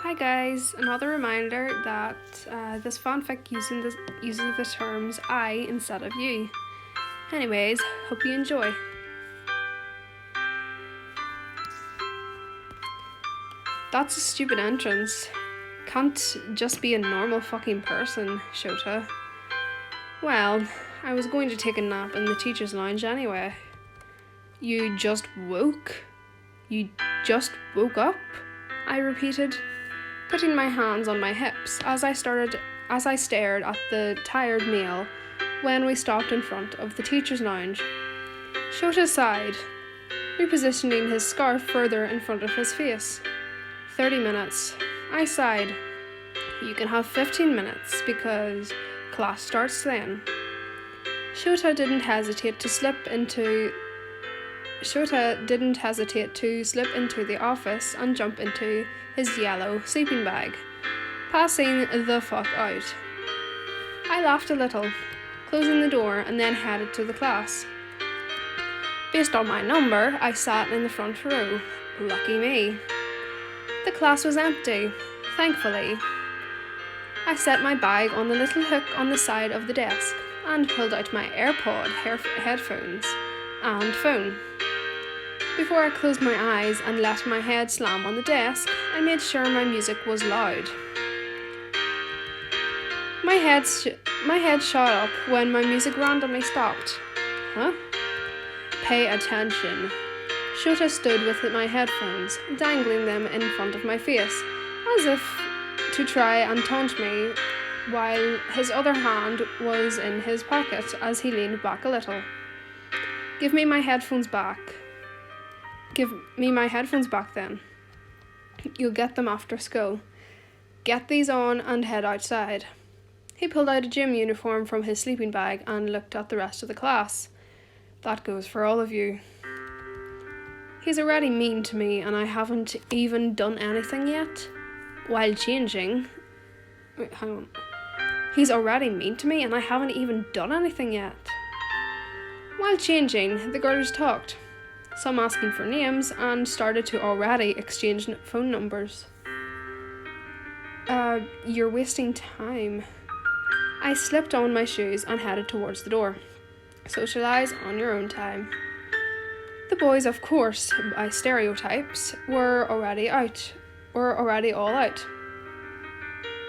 Hi guys, another reminder that this fanfic uses the terms I instead of you. Anyways, hope you enjoy. That's a stupid entrance. Can't just be a normal fucking person, Shota. Well, I was going to take a nap in the teacher's lounge anyway. You just woke? You just woke up? I repeated, putting my hands on my hips as I stared at the tired male when we stopped in front of the teacher's lounge. Shota sighed, repositioning his scarf further in front of his face. 30 minutes. I sighed. You can have 15 minutes because class starts then. Shota didn't hesitate to slip into the office and jump into his yellow sleeping bag, passing the fuck out. I laughed a little, closing the door, and then headed to the class. Based on my number, I sat in the front row. Lucky me. The class was empty, thankfully. I set my bag on the little hook on the side of the desk and pulled out my AirPod headphones and phone. Before I closed my eyes and let my head slam on the desk, I made sure my music was loud. My head shot up when my music randomly stopped. Huh? Pay attention. Shota stood with my headphones, dangling them in front of my face, as if to try and taunt me, while his other hand was in his pocket as he leaned back a little. Give me my headphones back then. You'll get them after school. Get these on and head outside. He pulled out a gym uniform from his sleeping bag and looked at the rest of the class. That goes for all of you. He's already mean to me and I haven't even done anything yet. While changing... Wait, hang on. He's already mean to me and I haven't even done anything yet. While changing, the girls talked, some asking for names, and started to already exchange phone numbers. You're wasting time. I slipped on my shoes and headed towards the door. Socialize on your own time. The boys, of course, by stereotypes, were already all out.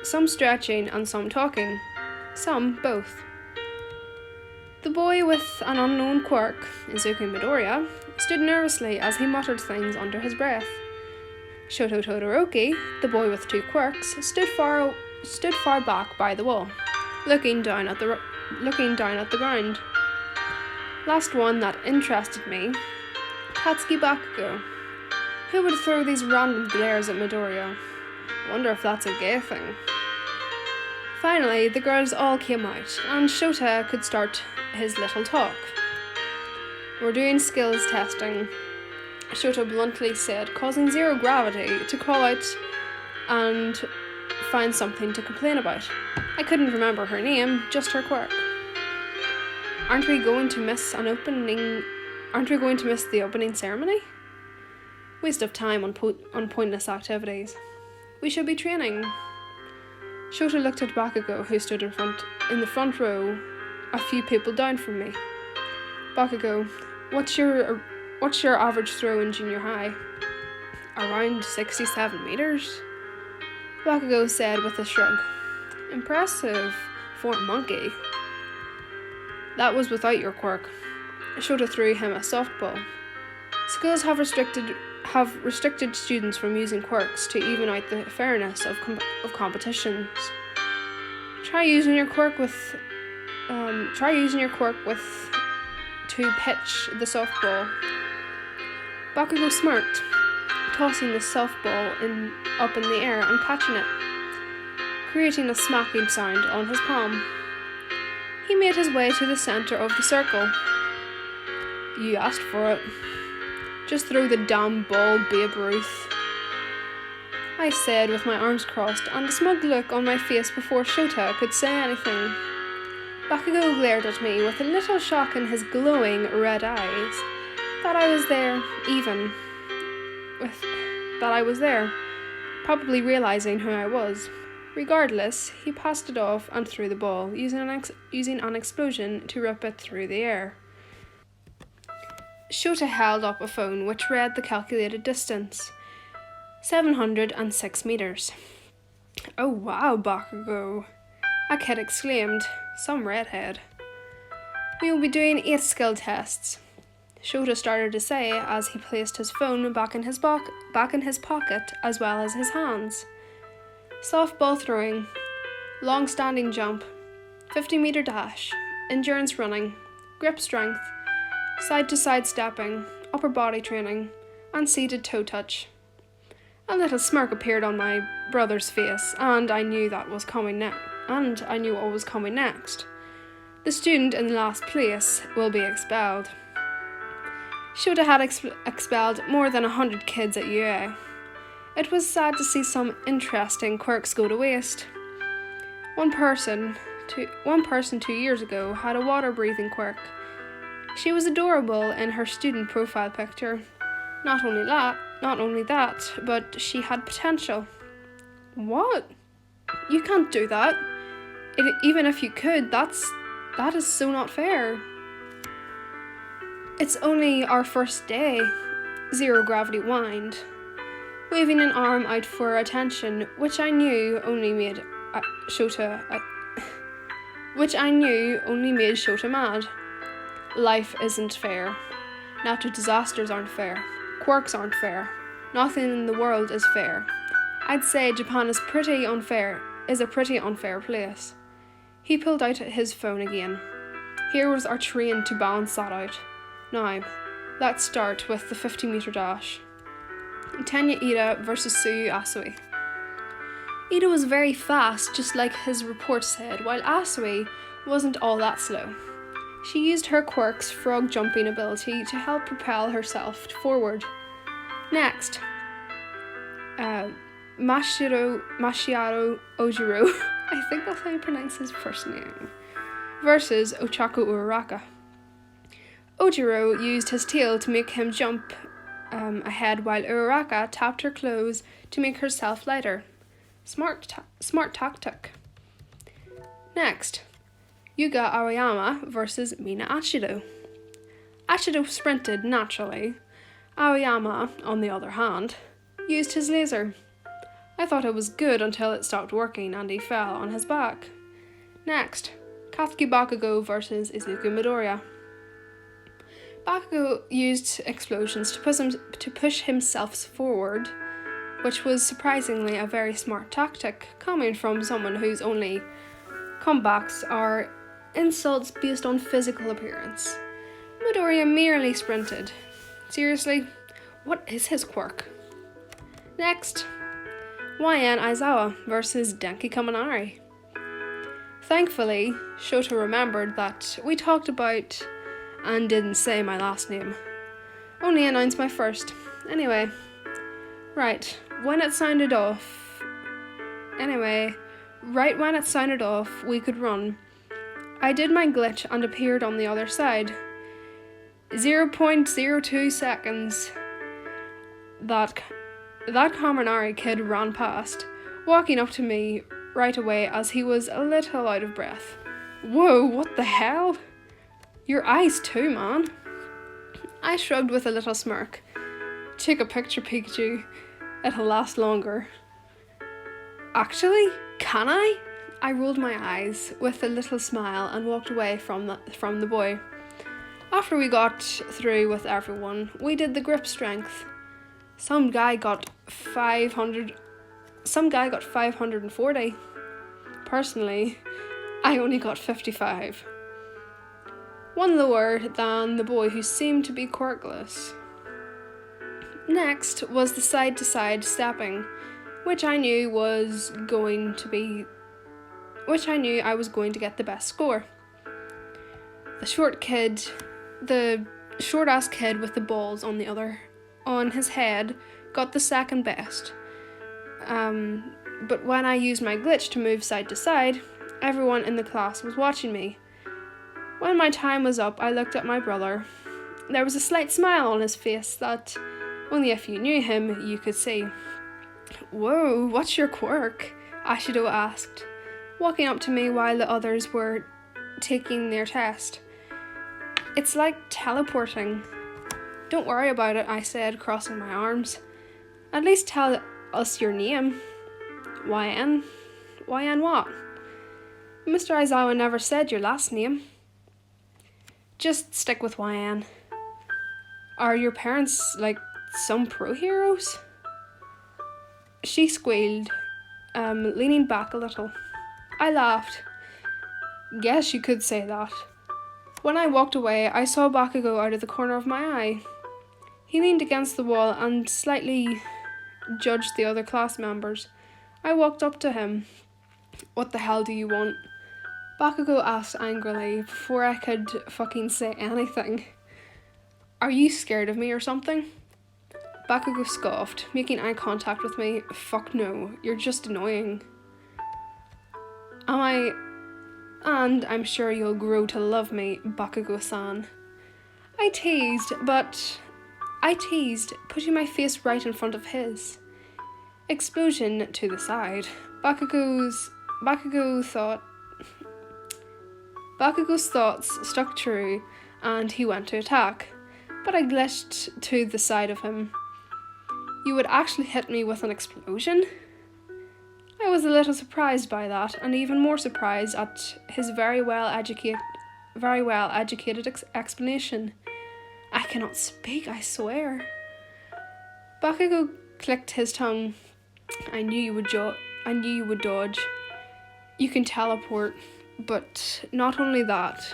Some stretching and some talking. Some both. The boy with an unknown quirk, Izuku Midoriya, stood nervously as he muttered things under his breath. Shoto Todoroki, the boy with two quirks, stood far back by the wall, looking down at the ground. Last one that interested me, Katsuki Bakugou, who would throw these random glares at Midoriya. Wonder if that's a gay thing. Finally, the girls all came out, and Shota could start his little talk. We're doing skills testing, Shota bluntly said, causing zero gravity to call out and find something to complain about. I couldn't remember her name, just her quirk. Aren't we going to miss the opening ceremony? Waste of time on pointless activities. We should be training. Shota looked at Bakugou, who stood in the front row, a few people down from me. Bakugou, what's your average throw in junior high? Around 67 meters? Bakugou said with a shrug. Impressive for a monkey. That was without your quirk. Shota threw him a softball. Schools have restricted students from using quirks to even out the fairness of competitions. Try using your quirk to pitch the softball. Bakugou smirked, tossing the softball up in the air and catching it, creating a smacking sound on his palm. He made his way to the centre of the circle. You asked for it. Just throw the damn ball, Babe Ruth, I said with my arms crossed and a smug look on my face before Shota could say anything. Bakugou glared at me with a little shock in his glowing red eyes. That I was there, probably realising who I was. Regardless, he passed it off and threw the ball, using an explosion to rip it through the air. Shota held up a phone which read the calculated distance, 706 metres. "Oh wow, Bakugou," a kid exclaimed, some redhead. "We will be doing 8 skill tests," Shota started to say as he placed his phone back in his pocket as well as his hands. Softball throwing, long standing jump, 50-metre dash, endurance running, grip strength, side to side stepping, upper body training, and seated toe touch. A little smirk appeared on my brother's face, and I knew what was coming next. The student in last place will be expelled. Shota had expelled more than 100 kids at UA. It was sad to see some interesting quirks go to waste. One person 2 years ago had a water-breathing quirk. She was adorable in her student profile picture. Not only that, but she had potential. What? You can't do that. Even if you could, that is so not fair. It's only our first day. Zero gravity whined, waving an arm out for attention, which I knew only made Shota mad. Life isn't fair. Natural disasters aren't fair. Quirks aren't fair. Nothing in the world is fair. I'd say Japan is a pretty unfair place. He pulled out his phone again. Here was our train to balance that out. Now, let's start with the 50-metre dash. Tenya Ida versus Suyu Asui. Ida was very fast, just like his report said, while Asui wasn't all that slow. She used her quirk's frog jumping ability to help propel herself forward. Next, Mashiaro Ojiro, I think that's how you pronounce his first name, versus Ochaku Uraraka. Ojiro used his tail to make him jump ahead, while Uraraka tapped her clothes to make herself lighter. Smart tactic. Next, Yuga Aoyama versus Mina Ashido. Ashido sprinted naturally. Aoyama, on the other hand, used his laser. I thought it was good until it stopped working and he fell on his back. Next, Katsuki Bakugou versus Izuku Midoriya. Bakugou used explosions to push himself forward, which was surprisingly a very smart tactic, coming from someone whose only comebacks are insults based on physical appearance. Midoriya merely sprinted. Seriously, what is his quirk? Next, YN Aizawa versus Denki Kaminari. Thankfully, Shota remembered that we talked about and didn't say my last name. Only announced my first. Anyway, right when it sounded off, we could run. I did my glitch and appeared on the other side. 0.02 seconds. That Kaminari kid ran past, walking up to me right away as he was a little out of breath. Whoa, what the hell? Your eyes too, man. I shrugged with a little smirk. Take a picture, Pikachu. It'll last longer. Actually, can I? I rolled my eyes with a little smile and walked away from the boy. After we got through with everyone, we did the grip strength. Some guy got 540. Personally, I only got 55. One lower than the boy who seemed to be quirkless. Next was the side-to-side stepping, which I knew I was going to get the best score. The short-ass kid with the balls on his head got the second best. But when I used my glitch to move side to side, everyone in the class was watching me. When my time was up, I looked at my brother. There was a slight smile on his face that only if you knew him you could see. Whoa, what's your quirk? Ashido asked, walking up to me while the others were taking their test. It's like teleporting. Don't worry about it, I said, crossing my arms. At least tell us your name. YN? YN what? Mr. Aizawa never said your last name. Just stick with YN. Are your parents like some pro heroes? She squealed, leaning back a little. I laughed. Guess you could say that. When I walked away, I saw Bakugou out of the corner of my eye. He leaned against the wall and slightly judged the other class members. I walked up to him. What the hell do you want? Bakugou asked angrily before I could fucking say anything. Are you scared of me or something? Bakugou scoffed, making eye contact with me. Fuck no, you're just annoying. Am I? And I'm sure you'll grow to love me, Bakugou-san. I teased, putting my face right in front of his. Explosion to the side. Bakugou's thoughts stuck true, and he went to attack, but I glitched to the side of him. You would actually hit me with an explosion? I was a little surprised by that, and even more surprised at his very well educated explanation. I cannot speak, I swear. Bakugou clicked his tongue. I knew you would dodge. You can teleport, but not only that,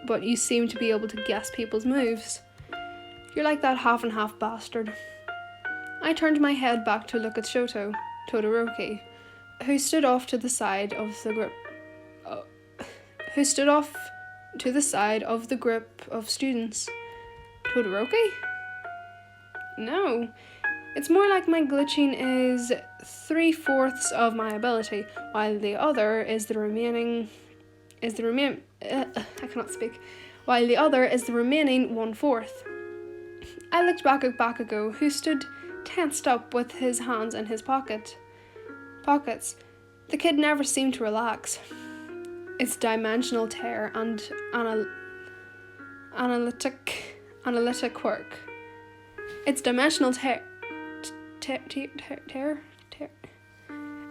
but you seem to be able to guess people's moves. You're like that half and half bastard. I turned my head back to look at Todoroki, who stood off to the side of the group of students. Todoroki? No. It's more like my glitching is 3/4 of my ability, while the other is the remaining 1/4. I looked back at Bakugou, who stood tensed up with his hands in his pockets. The kid never seemed to relax. It's dimensional tear and analytic quirk. It's dimensional tear.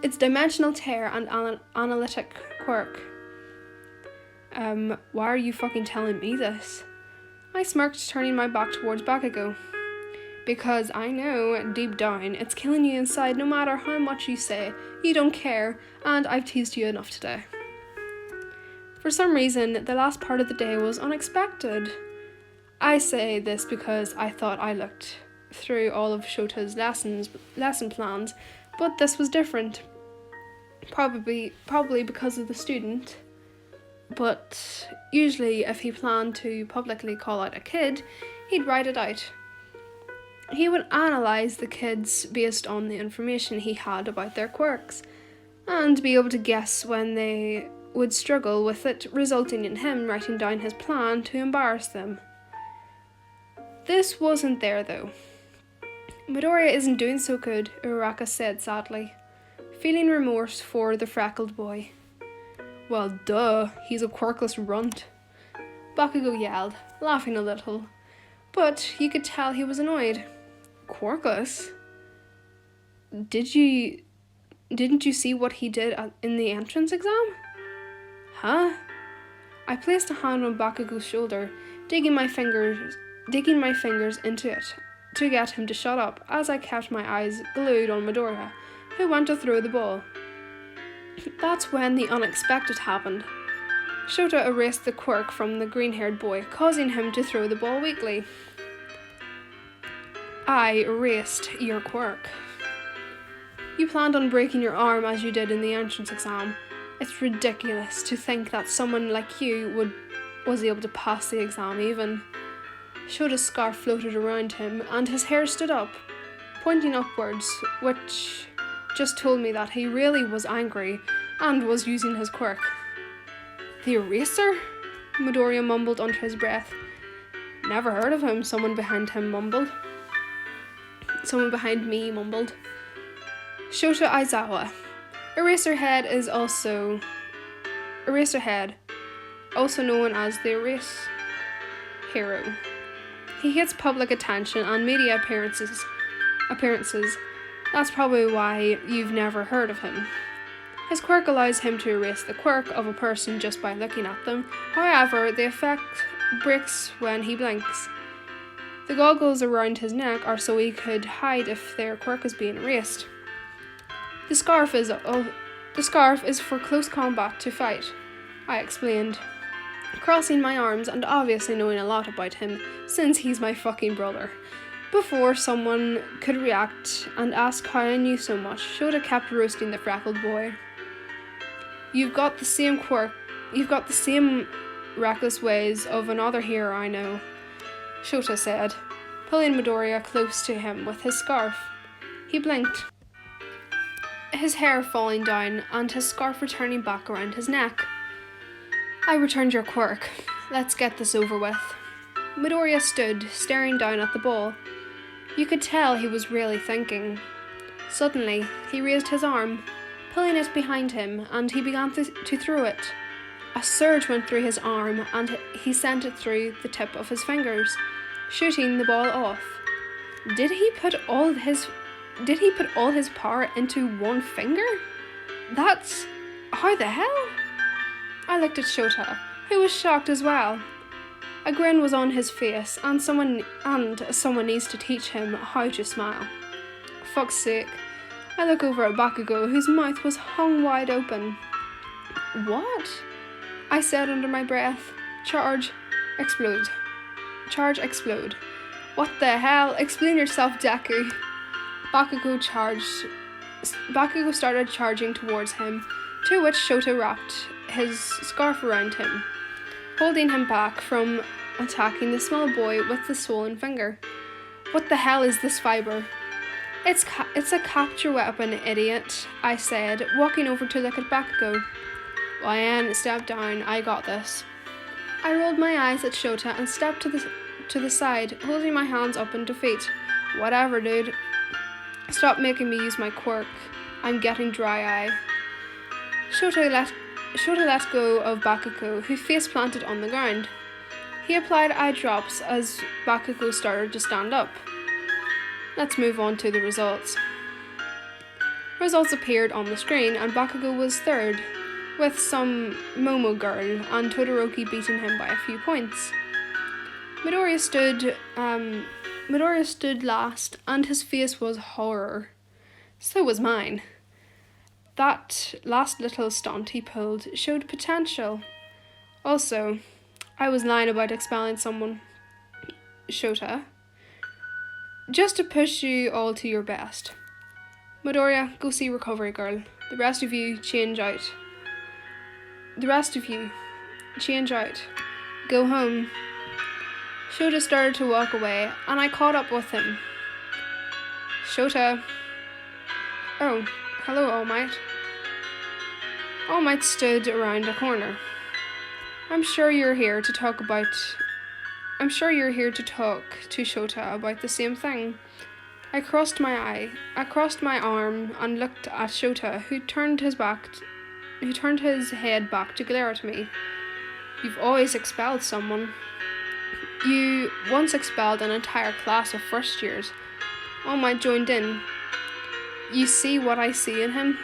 It's dimensional tear and analytic quirk. Why are you fucking telling me this? I smirked, turning my back towards Bakugou. Because I know, deep down, it's killing you inside no matter how much you say. You don't care, and I've teased you enough today. For some reason, the last part of the day was unexpected. I say this because I thought I looked through all of Shota's lesson plans, but this was different. Probably because of the student. But usually if he planned to publicly call out a kid, he'd write it out. He would analyse the kids based on the information he had about their quirks, and be able to guess when they would struggle with it, resulting in him writing down his plan to embarrass them. This wasn't there though. Midoriya isn't doing so good, Uraraka said sadly, feeling remorse for the freckled boy. Well, duh, he's a quirkless runt. Bakugou yelled, laughing a little, but you could tell he was annoyed. Quirkless? Didn't you see what he did in the entrance exam? Huh? I placed a hand on Bakugou's shoulder, digging my fingers into it to get him to shut up as I kept my eyes glued on Midoriya, who went to throw the ball. That's when the unexpected happened. Shota erased the quirk from the green-haired boy, causing him to throw the ball weakly. I erased your quirk. You planned on breaking your arm as you did in the entrance exam. It's ridiculous to think that someone like you was able to pass the exam even. Shota's scarf floated around him and his hair stood up, pointing upwards, which just told me that he really was angry and was using his quirk. The eraser? Midoriya mumbled under his breath. Never heard of him, someone behind me mumbled. Shota Aizawa. Eraserhead, also known as the Erase Hero. He hates public attention and media appearances. That's probably why you've never heard of him. His quirk allows him to erase the quirk of a person just by looking at them. However, the effect breaks when he blinks. The goggles around his neck are so he could hide if their quirk is being erased. The scarf is for close combat to fight, I explained, crossing my arms and obviously knowing a lot about him since he's my fucking brother. Before someone could react and ask how I knew so much, Shota kept roasting the freckled boy. You've got the same reckless ways of another hero I know, Shota said, pulling Midoriya close to him with his scarf. He blinked, his hair falling down and his scarf returning back around his neck. I returned your quirk. Let's get this over with. Midoriya stood, staring down at the ball. You could tell he was really thinking. Suddenly, he raised his arm, pulling it behind him, and he began to throw it. A surge went through his arm, and he sent it through the tip of his fingers, shooting the ball off. Did he put all his power into one finger? That's... how the hell? I looked at Shota, who was shocked as well. A grin was on his face, and someone needs to teach him how to smile. Fuck's sake. I look over at Bakugou, whose mouth was hung wide open. What? I said under my breath. Charge, explode. What the hell? Explain yourself, Deku. Bakugou started charging towards him, to which Shota wrapped his scarf around him, holding him back from attacking the small boy with the swollen finger. What the hell is this fiber? It's a capture weapon, idiot, I said, walking over to look at Bakugou. Liane, step down, I got this. I rolled my eyes at Shota and stepped to the side, holding my hands up in defeat. Whatever, dude. Stop making me use my quirk. I'm getting dry eye. Shota let go of Bakugou, who face planted on the ground. He applied eye drops as Bakugou started to stand up. Let's move on to the results. Results appeared on the screen, and Bakugou was third, with some Momo girl and Todoroki beating him by a few points. Midoriya stood last, and his face was horror. So was mine. That last little stunt he pulled showed potential. Also, I was lying about expelling someone. Shota. Just to push you all to your best. Midoriya, go see Recovery Girl. The rest of you, change out. Go home. Shota started to walk away, and I caught up with him. Shota. Oh, hello, All Might. All Might stood around a corner. I'm sure you're here to talk to Shota about the same thing. I crossed my arm and looked at Shota, who turned his head back to glare at me. You've always expelled someone. You once expelled an entire class of first years. All Might joined in. You see what I see in him?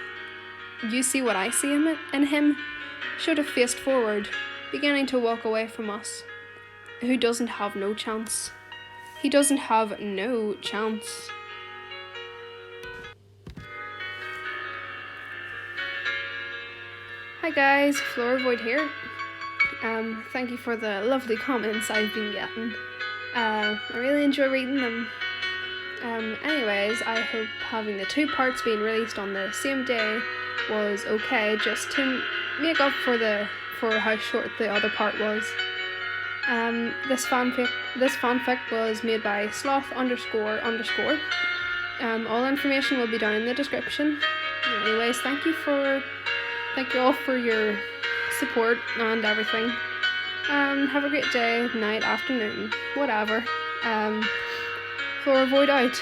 Shota faced forward, beginning to walk away from us. He doesn't have no chance. Hi guys, Flora Void here. Thank you for the lovely comments I've been getting. I really enjoy reading them. Anyways, I hope having the two parts being released on the same day was okay, just to make up for how short the other part was. This fanfic was made by sloth __. All information will be down in the description. Anyways, thank you all for your support and everything. Have a great day, night, afternoon, whatever. Flora Void out.